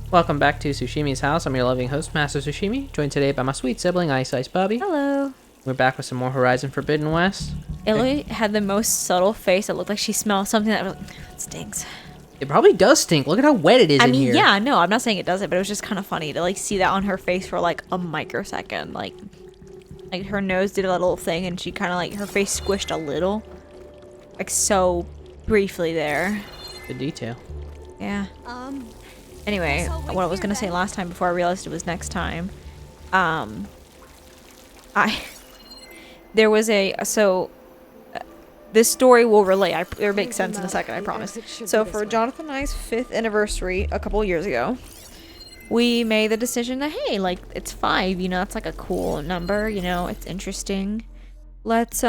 Welcome back to Sushimi's house. I'm your loving host, Master Sushimi, joined today by my sweet sibling, Ice Ice Bubbie. Hello. We're back with some more Horizon Forbidden West. Illy had the most subtle face. It looked like she smelled something that stinks. It probably does stink. Look at how wet it is in here. Yeah, no, I'm not saying it doesn't, but it was just kind of funny to like see that on her face for like a microsecond. Like her nose did a little thing, and she kind of like her face squished a little, like so briefly there. Good detail. Yeah. Anyway, what I was gonna say last time before I realized it was next time, this story will relate. It'll make sense in a second, I promise. So for Jonathan and I's 5th anniversary a couple years ago, we made the decision that, hey, like, it's 5, you know, it's like a cool number, you know, it's interesting. Let's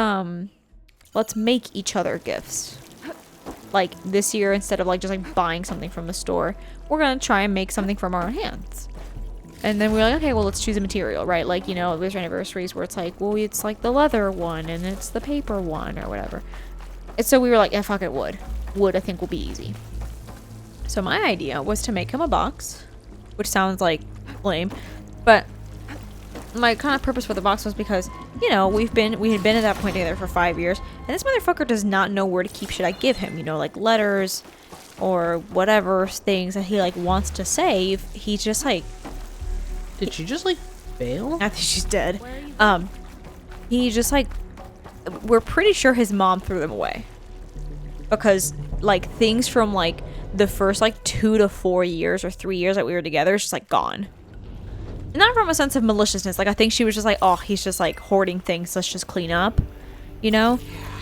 make each other gifts. Like, this year, instead of, like, just, like, buying something from the store, we're gonna try and make something from our own hands. And then we're like, okay, well, let's choose a material, right? Like, you know, there's anniversaries where it's like, well, it's like the leather one and it's the paper one or whatever. And so we were like, yeah, fuck it, wood. Wood, I think, will be easy. So my idea was to make him a box, which sounds like lame, but my kind of purpose for the box was because, you know, we had been at that point together for 5 years, and this motherfucker does not know where to keep shit I give him, you know, like letters or whatever things that he, like, wants to save. He's just like... Did she just, like, fail? I think she's dead. He just, like, we're pretty sure his mom threw them away. Because, like, things from, like, the first, like, 2 to 4 years or 3 years that we were together is just, like, gone. Not from a sense of maliciousness. Like, I think she was just like, oh, he's just, like, hoarding things. Let's just clean up. You know?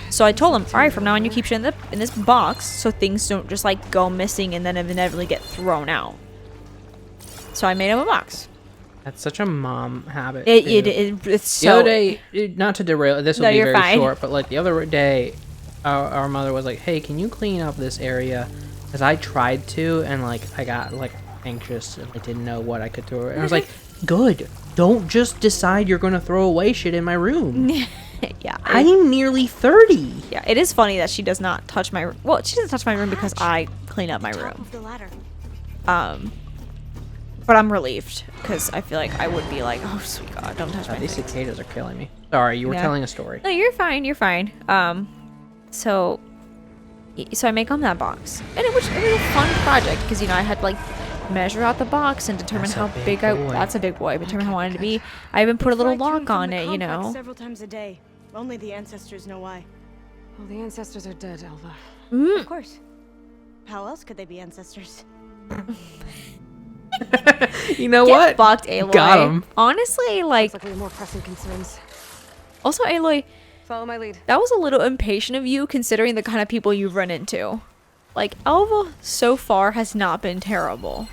So I told him, all right, from now on you keep shit in this box so things don't just, like, go missing and then inevitably get thrown out. So I made him a box. That's such a mom habit. It's so... The other day, not to derail, this will be very fine. short, but, like, the other day, our mother was like, hey, can you clean up this area? Because I tried to, and, like, I got, like, anxious and I didn't know what I could throw. And I was like, good. Don't just decide you're going to throw away shit in my room. Yeah. I'm nearly 30. Yeah, it is funny that she does not touch my... Well, she doesn't touch my room because I clean up my room. But I'm relieved because I feel like I would be like, oh, sweet God, don't touch my These things. cicadas are killing me. Sorry, you were telling a story. No, you're fine. You're fine. So I make him that box, and it was a fun project because, you know, I had to, like, measure out the box and determine how big that's a big boy. Determine how I wanted it to be. I even put a little lock on it, you know. Several times a day. Only the ancestors know why. Well, the ancestors are dead, Elva. Of course. How else could they be ancestors? You know Get what? fucked, Aloy. Got him. Honestly, like... Looks like we have more pressing concerns. Also, Aloy, Follow my lead. that was a little impatient of you considering the kind of people you've run into. Like, Elva so far has not been terrible.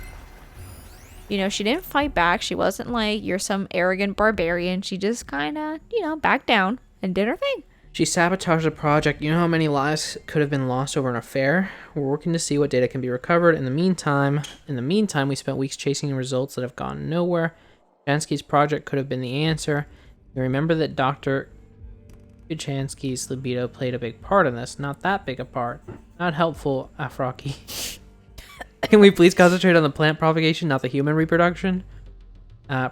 You know, she didn't fight back. She wasn't like, you're some arrogant barbarian. She just kind of, you know, backed down and did her thing. She sabotaged the project. You know how many lives could have been lost over an affair? We're working to see what data can be recovered. In the meantime, we spent weeks chasing results that have gone nowhere. Jansky's project could have been the answer. You remember that Dr. Jansky's libido played a big part in this. Not that big a part. Not helpful, Afraki. Can we please concentrate on the plant propagation, not the human reproduction?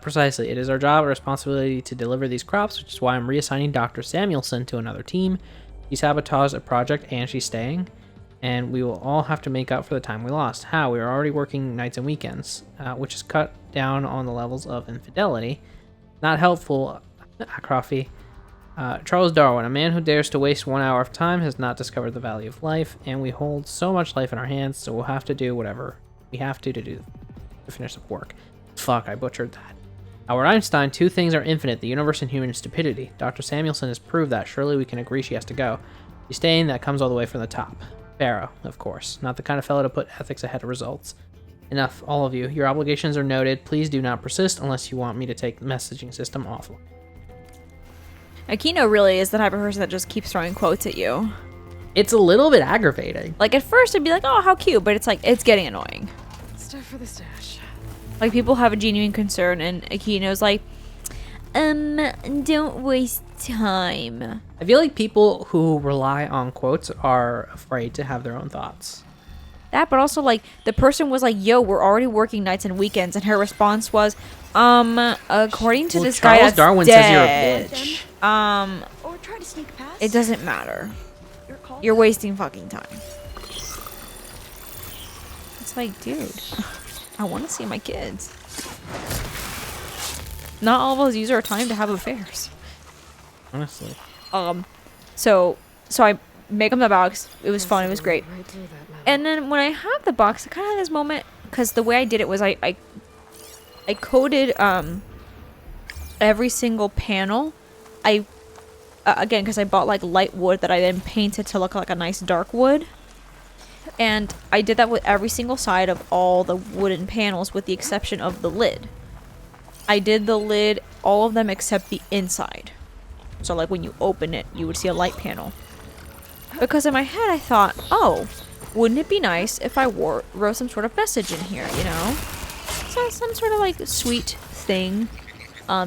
Precisely. It is our job and responsibility to deliver these crops, which is why I'm reassigning Dr. Samuelson to another team. She sabotaged a project and she's staying, and we will all have to make up for the time we lost. How? We are already working nights and weekends, which is cut down on the levels of infidelity. Not helpful, Akrofi. Charles Darwin, a man who dares to waste 1 hour of time, has not discovered the value of life, and we hold so much life in our hands, so we'll have to do whatever we have to finish the work. Fuck, I butchered that. Albert Einstein, two things are infinite, the universe and human stupidity. Dr. Samuelson has proved that. Surely we can agree she has to go. She's staying, that comes all the way from the top. Pharaoh, of course. Not the kind of fellow to put ethics ahead of results. Enough, all of you. Your obligations are noted. Please do not persist unless you want me to take the messaging system offline. Akino really is the type of person that just keeps throwing quotes at you. It's a little bit aggravating. Like, at first it'd be like, oh, how cute, but it's like, it's getting annoying. Stuff for the stash. Like, people have a genuine concern, and Akino's like, don't waste time. I feel like people who rely on quotes are afraid to have their own thoughts. that, but also like the person was like, yo, we're already working nights and weekends, and her response was, according to this guy Charles that's Darwin dead, says you're a bitch. Or try to sneak past. it doesn't matter. You're called. You're wasting fucking time. It's like, dude, I want to see my kids. Not all of us use our time to have affairs. Honestly. So I make them the box. It was fun. It was great. Right through that metal. And then when I have the box, I kind of had this moment because the way I did it was I coated every single panel. Again, because I bought like light wood that I then painted to look like a nice dark wood. And I did that with every single side of all the wooden panels with the exception of the lid. I did the lid, all of them except the inside. So like when you open it, you would see a light panel. Because in my head I thought, oh, wouldn't it be nice if I wrote some sort of message in here, you know? So some sort of like sweet thing.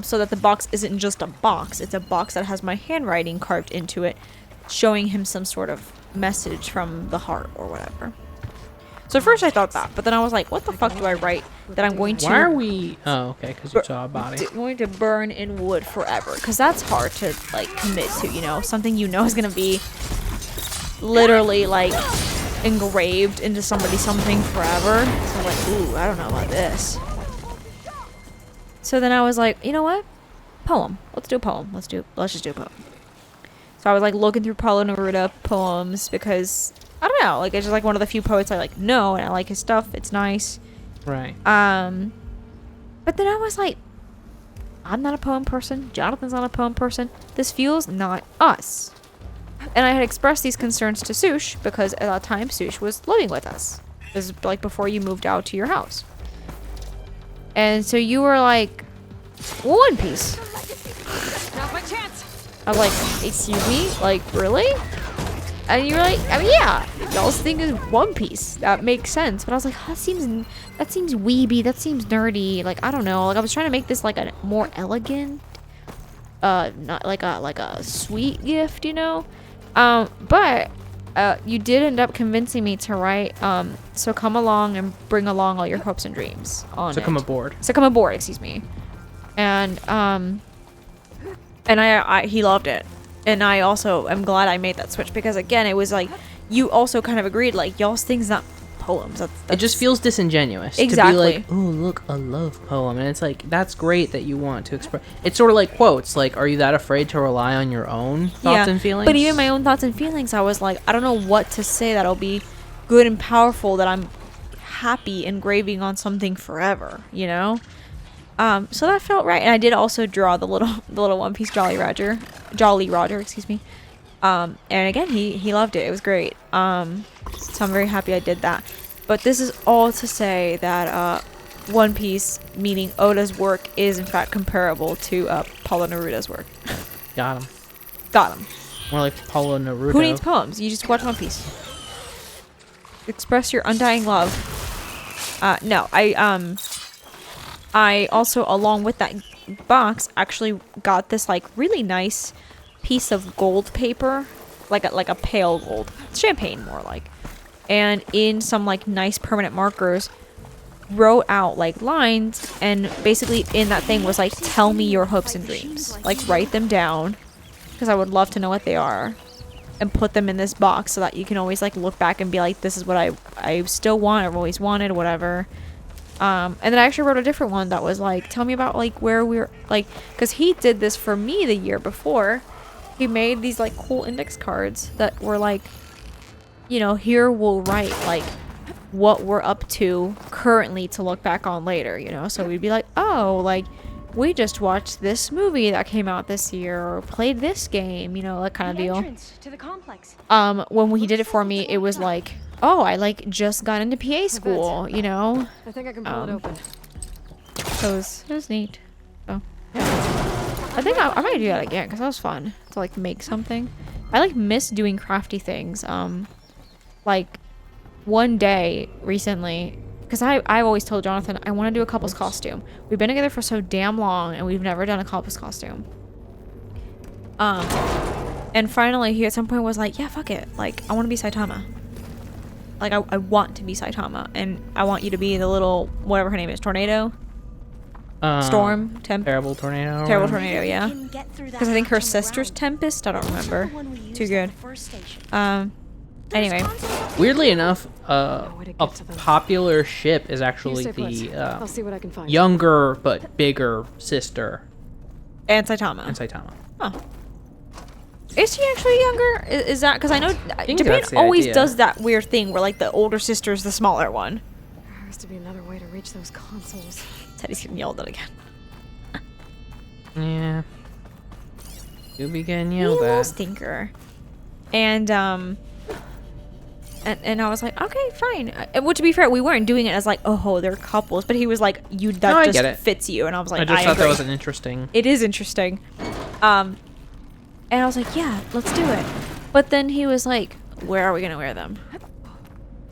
So that the box isn't just a box. It's a box that has my handwriting carved into it, showing him some sort of message from the heart or whatever. So first I thought that, but then I was like, what the fuck do I write that I'm going to... Why are we... Oh, okay, because you saw a body. going to burn in wood forever, because that's hard to like commit to, you know, something you know is gonna be literally like engraved into something forever. So I'm like, ooh, I don't know about this. So then I was like, you know what, poem, let's do a poem. Let's just do a poem. So I was like looking through Pablo Neruda poems because I don't know, like it's just like one of the few poets I like know, and I like his stuff. It's nice. Right. But then I was like, I'm not a poem person. Jonathan's not a poem person. This feels not us. And I had expressed these concerns to Sush because at that time Sush was living with us. This is like before you moved out to your house. And so you were like, One Piece. Now's my chance. I was like, excuse me? Like, really? And you were like, I mean, yeah, y'all's thing is One Piece. That makes sense. But I was like, that seems weeby. That seems nerdy. Like, I don't know. Like, I was trying to make this like a more elegant, not like a sweet gift, you know. But you did end up convincing me to write. So come along and bring along all your hopes and dreams on So come aboard. So come aboard. Excuse me. And I he loved it. And I also am glad I made that switch because again, it was like you also kind of agreed like y'all's thing's not poems. It just feels disingenuous. Exactly. To be like, oh look, a love poem, and it's like that's great that you want to express. It's sort of like quotes. Like, are you that afraid to rely on your own thoughts and feelings? But even my own thoughts and feelings, I was like, I don't know what to say that'll be good and powerful that I'm happy engraving on something forever. You know. So that felt right, and I did also draw the little One Piece Jolly Roger, excuse me. And again, he loved it. It was great. So I'm very happy I did that. But this is all to say that One Piece, meaning Oda's work, is in fact comparable to Pablo Neruda's work. Got him. Got him. More like Pablo Naruto. Who needs poems? You just watch One Piece. Express your undying love. No, I also, along with that box, actually got this like really nice piece of gold paper, like a pale gold, champagne more like, and in some like nice permanent markers, wrote out like lines, and basically in that thing was like, tell me your hopes and dreams, like write them down, because I would love to know what they are, and put them in this box so that you can always like look back and be like, this is what I still want, I've always wanted, whatever. And then I actually wrote a different one that was like, tell me about like where we're like, because he did this for me the year before. He made these like cool index cards that were like, you know, here we'll write like what we're up to currently to look back on later, you know. So we'd be like, oh, like we just watched this movie that came out this year or played this game, you know, that kind of deal. To the complex. When he did it for me, it was like, oh, I like just got into PA school, you know. I think I can pull it open. So it was neat. So I think I might do that again because that was fun to like make something. I like miss doing crafty things. Like one day recently, because I've always told Jonathan I want to do a couple's costume. We've been together for so damn long and we've never done a couple's costume. And finally he at some point was like, yeah, fuck it, like I want to be Saitama. like I want to be Saitama, and I want you to be the little whatever her name is, tornado, storm, Terrible tornado. or terrible whatever. tornado, yeah. Because I think her sister's Tempest. I don't remember. Too good. Anyway, Weirdly enough, way to a get to them. popular ship is You actually stay put. the I'll see what I can find. younger but bigger sister and Saitama. in Saitama. Oh. Is she actually younger? Is that because I know think Japan that's the always idea. does that weird thing where like the older sister is the smaller one. There has to be another way to reach those consoles. Teddy's getting yelled at again. Yeah. You'll be getting You yelled little at. stinker. And I was like, okay, fine. Well, to be fair, we weren't doing it as like, oh, they're couples, but he was like, you that No, I just get it. fits you, and I was like, I just I thought agree. that was an interesting. It is interesting. And I was like, yeah, let's do it. But then he was like, where are we gonna wear them?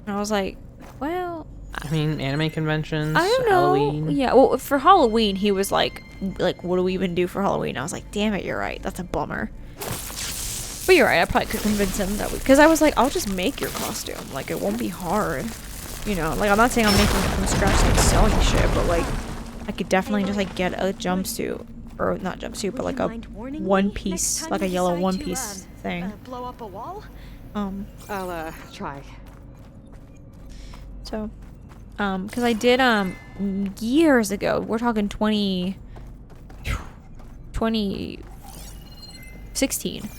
And I was like, well, I mean, anime conventions, I don't know. Halloween. Yeah, well, for Halloween, he was like, what do we even do for Halloween? I was like, damn it, you're right. That's a bummer. But you're right. I probably could convince him that because I was like, I'll just make your costume. Like, it won't be hard. You know, like I'm not saying I'm making it from scratch, like sewing shit, but like, I could definitely just like get a jumpsuit, or not jumpsuit, but like a one piece, like a yellow one piece thing. Blow up a wall? I'll try. So, because I did years ago. We're talking 2016.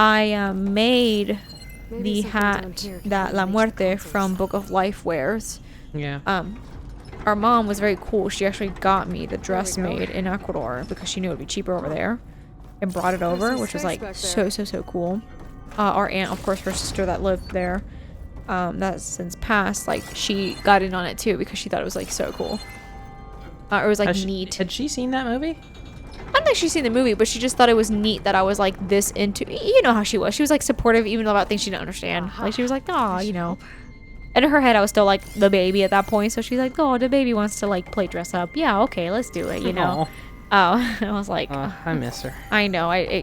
I made Maybe the something down hat here can that La reach the Muerte consoles. from Book of Life wears. Yeah. Our mom was very cool. She actually got me the dress go. made in Ecuador because she knew it would be cheaper over there, and brought it over, some which was space like back so cool. Our aunt, of course, her sister that lived there, that's since passed. Like she got in on it too because she thought it was like so cool. It was like neat. Had she seen that movie? I don't think she's seen the movie, but she just thought it was neat that I was like this into. You know how she was. She was like supportive even about things she didn't understand. Like she was like, "Aw, you know." And in her head, I was still like the baby at that point. So she's like, "Oh, the baby wants to like play dress up. Yeah, okay, let's do it." You know. Oh, I was like, I miss her. I know. Yeah.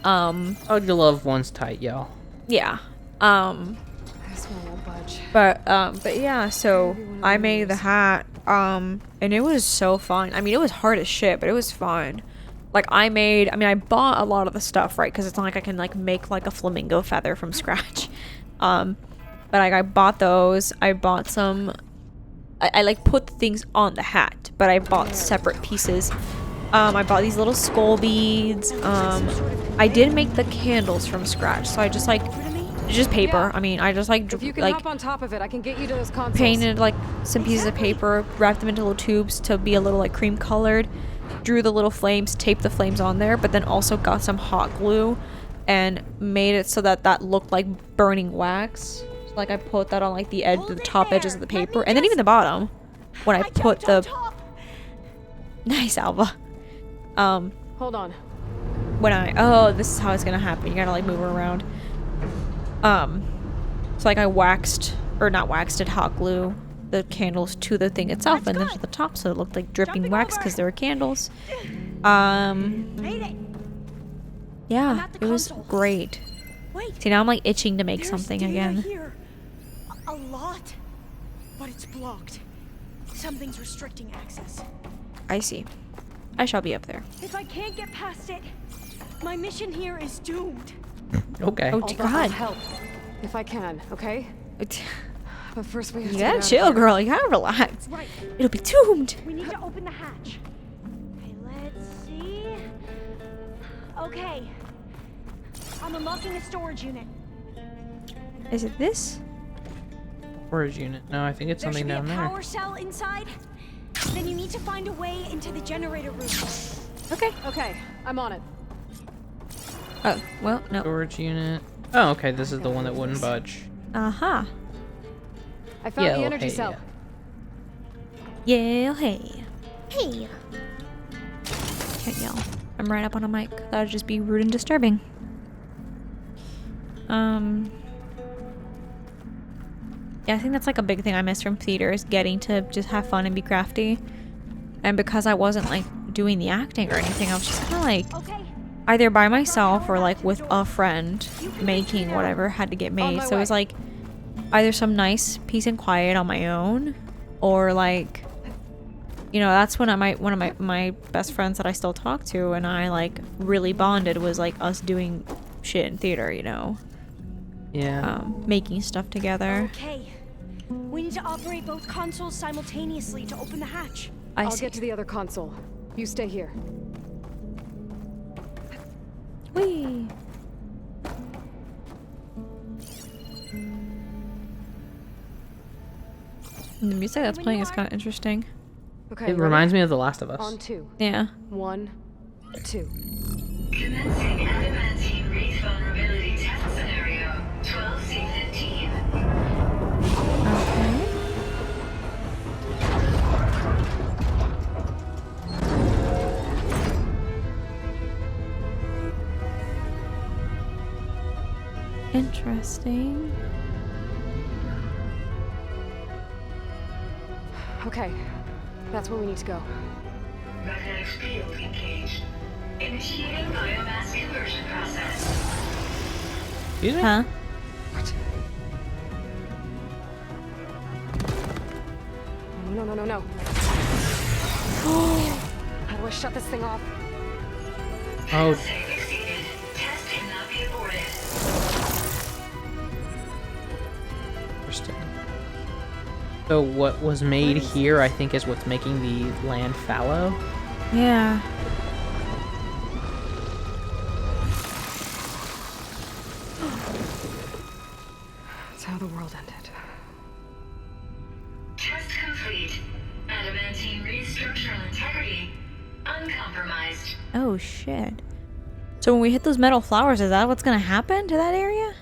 Oh, your loved one's tight, y'all. Yeah. This one won't budge. But yeah. So I made the hat. And it was so fun. I mean, it was hard as shit, but it was fun. Like I bought a lot of the stuff, right? Because it's not like I can like make like a flamingo feather from scratch. But like I bought those. I bought some. I like put the things on the hat, but I bought separate pieces. I bought these little skull beads. I did make the candles from scratch, so I just like just paper. Yeah. I mean, I just like If you can like hop on top of it, I can get you to those consoles. painted like some pieces of paper, wrapped them into little tubes to be a little like cream colored, drew the little flames, taped the flames on there, but then also got some hot glue and made it so that that looked like burning wax. So, like I put that on like the edge, the top edges of the paper, and then even the bottom when I put the nice Alba. Hold on. When this is how it's gonna happen. You gotta like move her around. So like I did hot glue the candles to the thing itself and then to the top so it looked like dripping wax because there were candles. Made it. Yeah, it was great. Wait. See, now I'm like itching to make There's something data again. Here. A lot, but it's blocked. Something's restricting access. I see. I shall be up there. If I can't get past it, my mission here is doomed. Okay. Oh, I'll dear offer God. help if I can, okay? But first we have You to get gotta out of chill, here. girl. You gotta relax. Right. It'll be doomed. We need to open the hatch. Okay, let's see. Okay. I'm unlocking the storage unit. Is it this? Storage unit. No, I think it's There should something be down a there. power cell inside. Then you need to find a way into the generator room. Okay. Okay, I'm on it. Oh, well, no. Storage unit. Oh, okay. This is the one that wouldn't budge. Uh-huh. I found Yeah, the well, energy hey, cell. Yeah, hey. Hey. Can't yell. I'm right up on a mic. That would just be rude and disturbing. Yeah, I think that's like a big thing I miss from theater is getting to just have fun and be crafty. And because I wasn't like doing the acting or anything, I was just kind of like, Okay. either by myself or like with a friend making whatever had to get made. So it was like either some nice peace and quiet on my own, or like, you know, that's when one of my best friends that I still talk to and I like really bonded was like us doing shit in theater, you know. Yeah. Making stuff together. Okay. We need to operate both consoles simultaneously to open the hatch. I'll get to the other console. You stay here. Whee! And the music that's playing is kind of interesting. Okay. It ready? reminds me of The Last of Us. On 2. Yeah. 1, 2. Commencing adamantine wreath vulnerability test scenario 12C15. Okay. Interesting. Okay. That's where we need to go. Magnetic field engaged. Initiating biomass conversion process. Excuse me? Huh? What? No. How do I shut this thing off? Oh, Save exceeded. Test cannot be aborted. interesting. So what was made here, I think, is what's making the land fallow. Yeah. That's how the world ended. Test complete. Adamantine wreath structural integrity uncompromised. Oh shit. So when we hit those metal flowers, is that what's gonna happen to that area?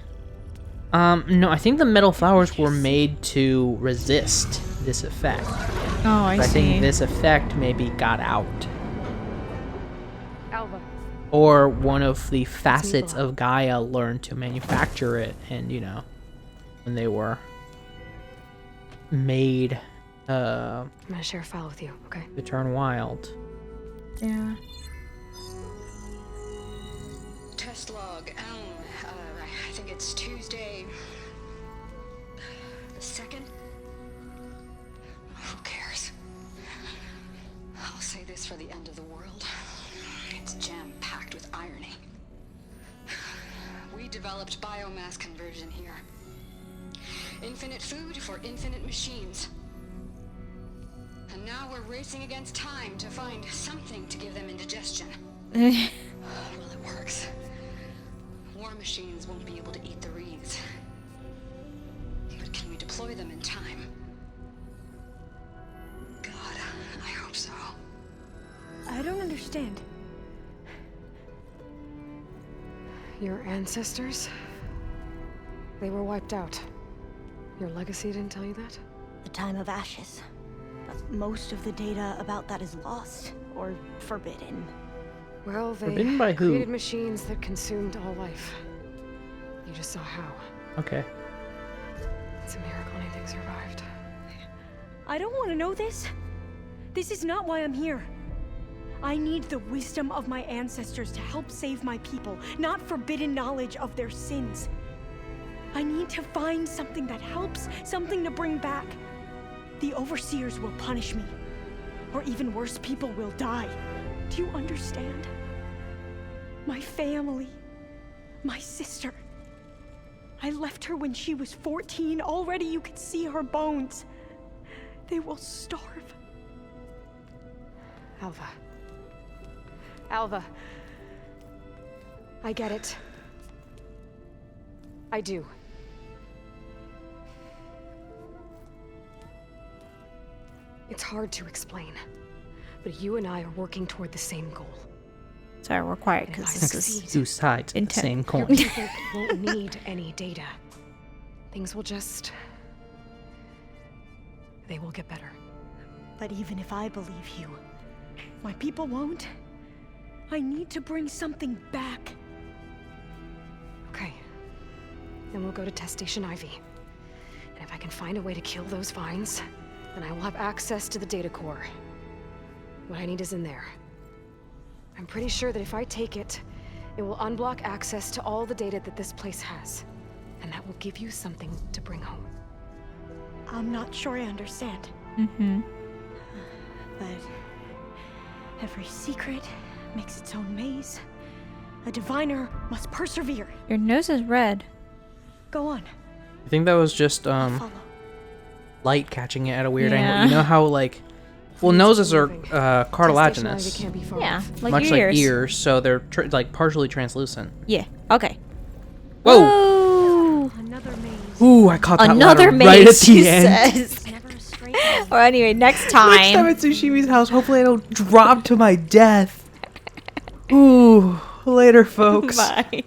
No, I think the metal flowers were made to resist this effect. Oh, I But I see. think this effect maybe got out. Alva. Or one of the facets of Gaia learned to manufacture it, and you know, when they were made I'm gonna share a file with you, okay? to turn wild. Yeah. Test log, I think it's Tuesday the 2nd? Who cares? I'll say this for the end of the world. It's jam-packed with irony. We developed biomass conversion here. Infinite food for infinite machines. And now we're racing against time to find something to give them indigestion. Well, it works. War machines won't be able to eat the wreaths. But can we deploy them in time? God, I hope so. I don't understand. Your ancestors? They were wiped out. Your legacy didn't tell you that? The time of ashes. But most of the data about that is lost or forbidden. Well, they Forbidden by who? created machines that consumed all life. You just saw how. Okay. It's a miracle anything survived. I don't want to know this. This is not why I'm here. I need the wisdom of my ancestors to help save my people, not forbidden knowledge of their sins. I need to find something that helps, something to bring back. The overseers will punish me. Or even worse, people will die. Do you understand? My family. My sister. I left her when she was 14. Already you could see her bones. They will starve. Alva. Alva. I get it. I do. It's hard to explain, but you and I are working toward the same goal. Sorry, we're quiet And if I because this is succeed, Two sides of the Intent. same coin. people won't need any data. Things will just... they will get better. But even if I believe you, my people won't. I need to bring something back. Okay. Then we'll go to Test Station Ivy. And if I can find a way to kill those vines, then I will have access to the data core. What I need is in there. I'm pretty sure that if I take it It will unblock access to all the data that this place has. And that will give you something to bring home. I'm not sure I understand. Mm-hmm. But every secret makes its own maze. A diviner must persevere. Your nose is red. Go on. I think that was just Follow. light catching it at a weird Yeah. angle. You know how like, well, Please noses keep are moving. cartilaginous, Test station Ivy can't be far Yeah, off. like much your like ears. ears, so they're like partially translucent. Yeah. Okay. Whoa! Whoa. Another maze. Ooh, I caught that Another ladder maze, right at she the end. says. It's never a straight line. Well, anyway, next Next time time. at Sushimi's house, hopefully I don't drop to my death. Ooh, later, folks. Bye.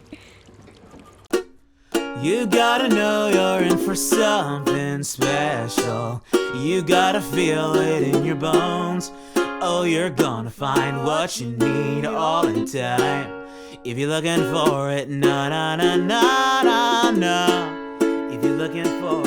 You gotta know you're in for something special. You gotta feel it in your bones. Oh, you're gonna find what you need all in time. If you're looking for it, na na na na na na. If you're looking for